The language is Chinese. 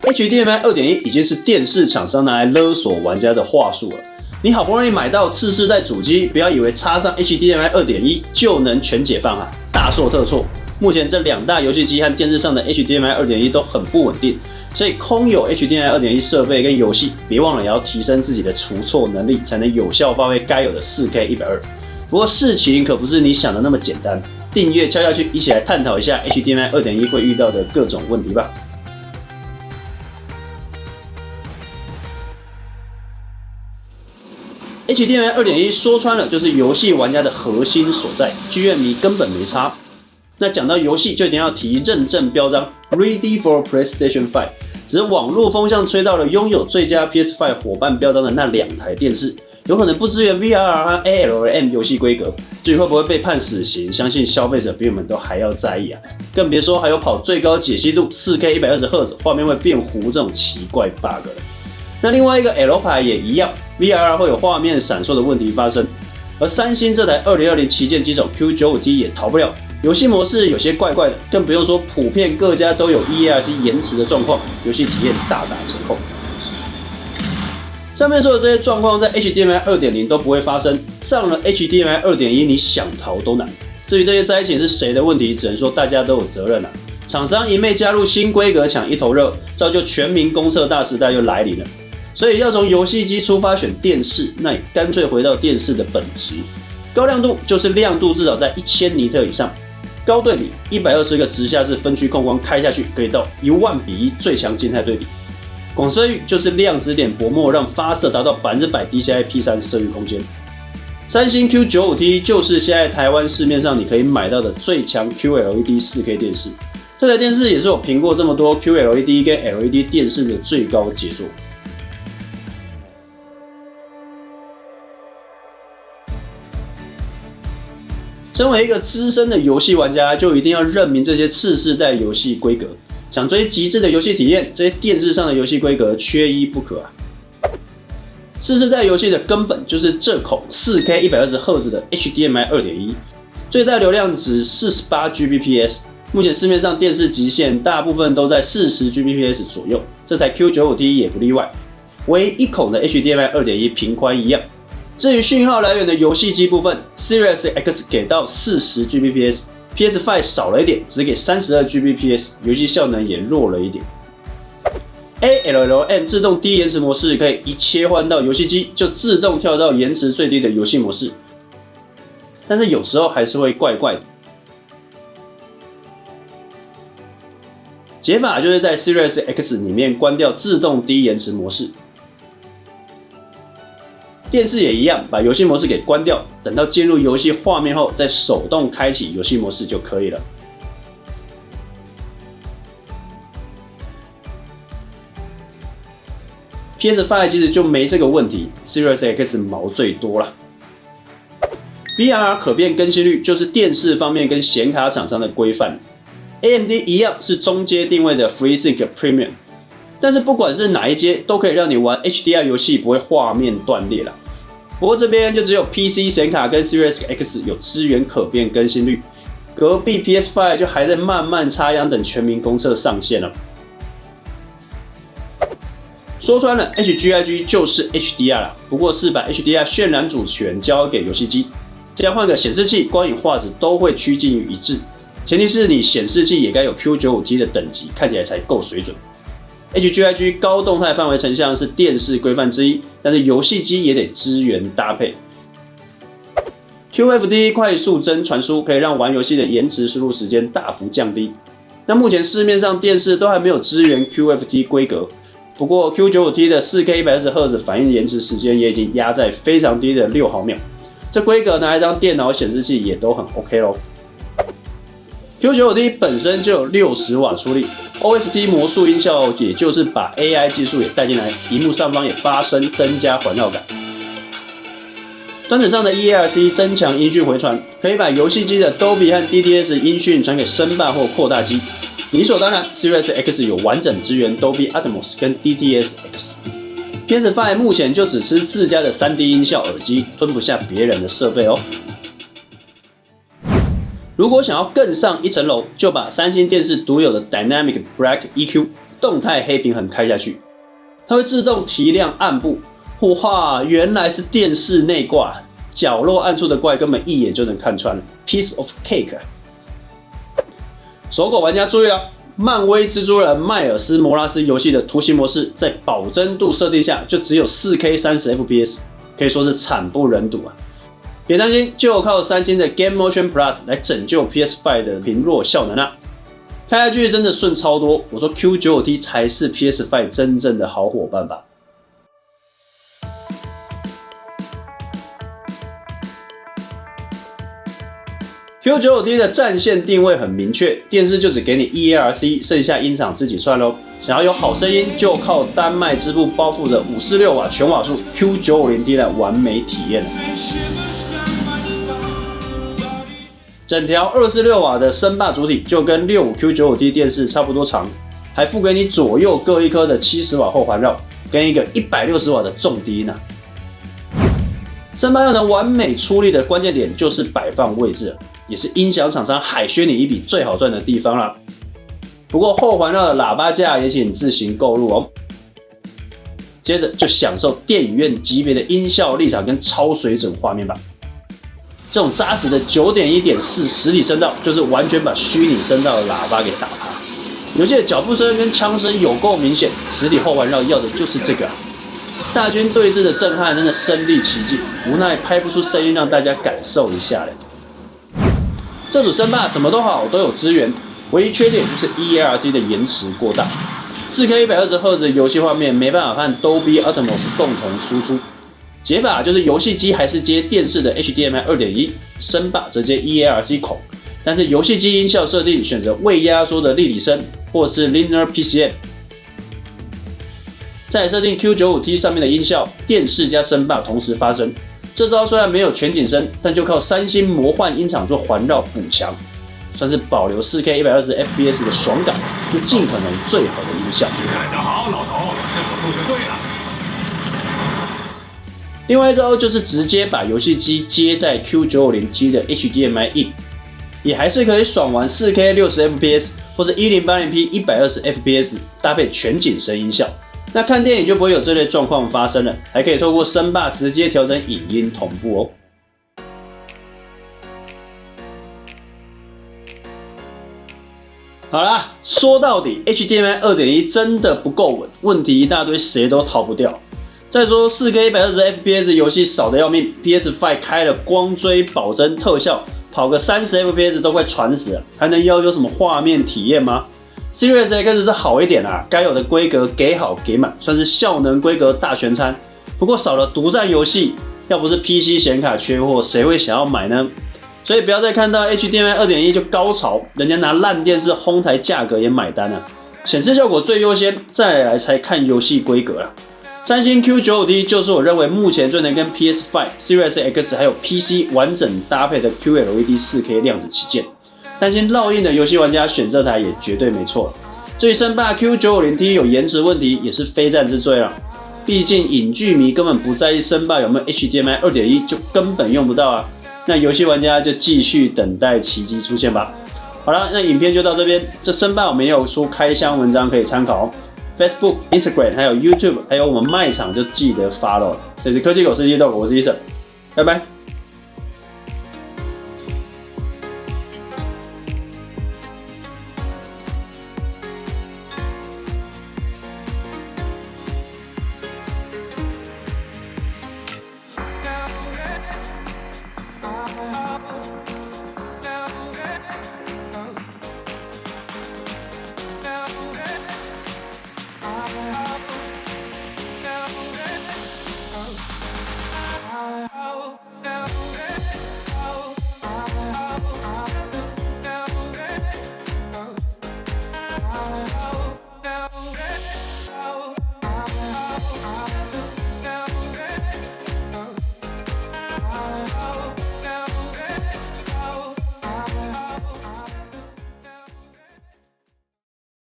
HDMI 2.1 已经是电视厂商拿来勒索玩家的话术了。你好不容易买到次世代主机，不要以为插上 HDMI 2.1就能全解放啊，大错特错。目前这2大游戏机和电视上的 HDMI 2.1都很不稳定，所以空有 HDMI 2.1设备跟游戏，别忘了也要提升自己的除错能力，才能有效发挥该有的 4K 120。不过事情可不是你想的那么简单，订阅敲下去，一起来探讨一下 HDMI 2.1会遇到的各种问题吧。HDMI 2.1 说穿了就是游戏玩家的核心所在，剧院迷根本没差。那讲到游戏，就一定要提认证标章 Ready for PlayStation 5。只是网络风向吹到了拥有最佳 PS5 伙伴标章的那2台电视，有可能不支援 VR 和 ALM 游戏规格，至于会不会被判死刑，相信消费者比我们都还要在意啊！更别说还有跑最高解析度 4K 120Hz， 画面会变糊这种奇怪 bug 了。那另外一个 L 牌也一样 ，VR 会有画面闪烁的问题发生，而三星这台2020旗舰机种 Q95T 也逃不了。游戏模式有些怪怪的，更不用说普遍各家都有 EARC 延迟的状况，游戏体验大打折扣。上面说的这些状况在 HDMI 2.0 都不会发生，上了 HDMI 2.1 你想逃都难。至于这些灾情是谁的问题，只能说大家都有责任啊。厂商一昧加入新规格抢一头热，造就全民公测大时代又来临了。所以要从游戏机出发选电视，那也干脆回到电视的本质。高亮度就是亮度至少在1000尼特以上。高对比120个直下式分区控光开下去，可以到10000:1最强静态对比。广色域就是亮子点薄膜，让发射达到100%DCI P3 色域空间。三星 Q95T 就是现在台湾市面上你可以买到的最强 QLED 4K 电视。这台电视也是我评过这么多 QLED 跟 LED 电视的最高杰作。身为一个资深的游戏玩家，就一定要认明这些次世代游戏规格。想追极致的游戏体验，这些电视上的游戏规格缺一不可啊！次世代游戏的根本就是这口 4K 120Hz 的 HDMI 2.1， 最大流量值48 Gbps。目前市面上电视极限大部分都在40 Gbps 左右，这台 Q95T 也不例外。唯一孔的 HDMI 2.1 频宽一样。至于讯号来源的游戏机部分 ，Series X 给到40 Gbps，PS5 少了一点，只给32 Gbps， 游戏效能也弱了一点。ALM 自动低延迟模式可以一切换到游戏机，就自动跳到延迟最低的游戏模式，但是有时候还是会怪怪的。解法就是在 Series X 里面关掉自动低延迟模式。电视也一样，把游戏模式给关掉，等到进入游戏画面后，再手动开启游戏模式就可以了。PS5 其实就没这个问题 ，Series X 毛最多了。VRR 可变更新率就是电视方面跟显卡厂商的规范。AMD 一样是中阶定位的 FreeSync Premium， 但是不管是哪一阶，都可以让你玩 HDR 游戏不会画面断裂啦。不过这边就只有 PC 显卡跟 Series X 有支援可变更新率，隔壁 PS5 就还在慢慢插秧等全民公测上线了。说穿了 ，HGIG 就是 HDR 啦，不过是把 HDR 渲染主权交给游戏机，这样换个显示器、光影画质都会趋近于一致。前提是你显示器也该有 Q95T 的等级，看起来才够水准。HGIG 高动态范围成像是电视规范之一，但是游戏机也得支援搭配。QFT 快速帧传输可以让玩游戏的延迟输入时间大幅降低。那目前市面上电视都还没有支援 QFT 规格，不过 Q95T 的 4K 120Hz 反应延迟时间也已经压在非常低的6毫秒，这规格拿来当电脑显示器也都很 OK 咯。Q95T 本身就有60瓦出力 ，OST 魔术音效也就是把 AI 技术也带进来，萤幕上方也发声，增加环绕感。端子上的 EARC 增强音讯回传，可以把游戏机的 Dolby 和 DTS 音讯传给声霸或扩大机。理所当然 ，Series X 有完整支援 Dolby Atmos 跟 DTS-X。PS5 目前就只吃自家的 3D 音效耳机，吞不下别人的设备哦。如果想要更上一层楼，就把三星电视独有的 Dynamic Black EQ 动态黑平衡开下去，它会自动提亮暗部。哇，原来是电视内挂，角落暗处的怪根本一眼就能看穿了 ，piece of cake。手狗玩家注意了，漫威蜘蛛人迈尔斯摩拉斯游戏的图形模式在保真度设定下就只有 4K 30 FPS， 可以说是惨不忍睹啊！别担心，就靠三星的 Game Motion Plus 来拯救 PS5 的贫弱效能啊！开下去真的顺超多，我说 Q95T 才是 PS5 真正的好伙伴吧。Q95T 的战线定位很明确，电视就只给你 EARC， 剩下音场自己算咯。想要有好声音，就靠丹麦织布包覆的546瓦全瓦数 Q950T 来完美体验。整条246瓦的声霸主体就跟65 Q95T 电视差不多长，还附给你左右各一颗的70瓦后环绕，跟一个160瓦的重低音啊。声霸要能完美出力的关键点就是摆放位置了，也是音响厂商海削你一笔最好赚的地方啦。不过后环绕的喇叭架也请自行购入哦。接着就享受电影院级别的音效立场跟超水准画面吧。这种扎实的 9.1.4 实体声道，就是完全把虚拟声道的喇叭给打趴。游戏的脚步声跟枪声有够明显，实体后环绕要的就是这个啊。大军对峙的震撼真的身临其境，无奈拍不出声音让大家感受一下嘞。这组声霸什么都好，都有支援，唯一缺点就是 EARC 的延迟过大，4K 120Hz 的游戏画面没办法和 Dolby Atmos 共同输出。解法就是游戏机还是接电视的 HDMI 2.1， 声霸则接 EARC 孔，但是游戏机音效设定选择未压缩的立体声或是 Linear PCM。再设定 Q95T 上面的音效，电视加声霸同时发生。这招虽然没有全景声，但就靠三星魔幻音场做环绕补强，算是保留 4K 120 FPS 的爽感，又尽可能最好的音效。干得好，老头，这么做就对了。另外一招就是直接把游戏机接在 Q950T 的 HDMI in， 也还是可以爽玩 4K 60 FPS 或者 1080p 120 FPS 搭配全景声音效。那看电影就不会有这类状况发生了，还可以透过声霸直接调整影音同步哦。好啦，说到底 HDMI 2.1 真的不够稳，问题一大堆，谁都逃不掉。再说 4K 120 FPS 游戏少得要命 ，PS5 开了光追保真特效，跑个30 FPS 都快喘死了，还能要求什么画面体验吗？Series X 是好一点啊，该有的规格给好给满，算是效能规格大全餐。不过少了独占游戏，要不是 PC 显卡缺货，谁会想要买呢？所以不要再看到 HDMI 2.1 就高潮，人家拿烂电视哄抬价格也买单了。显示效果最优先，再来才看游戏规格啦。三星 Q95T 就是我认为目前最能跟 PS5、Series X 还有 PC 完整搭配的 QLED 4K 量子旗舰。担心烙印的游戏玩家选这台也绝对没错。至于声霸 Q950T 有延迟问题，也是非战之罪了。毕竟影剧迷根本不在意声霸有没有 HDMI 2.1， 就根本用不到啊。那游戏玩家就继续等待奇迹出现吧。好了，那影片就到这边。这声霸我们也有出开箱文章可以参考哦。Facebook、Instagram 还有 YouTube， 还有我们卖场就记得 follow 了。这是科技狗世界豆，我是医生，拜拜。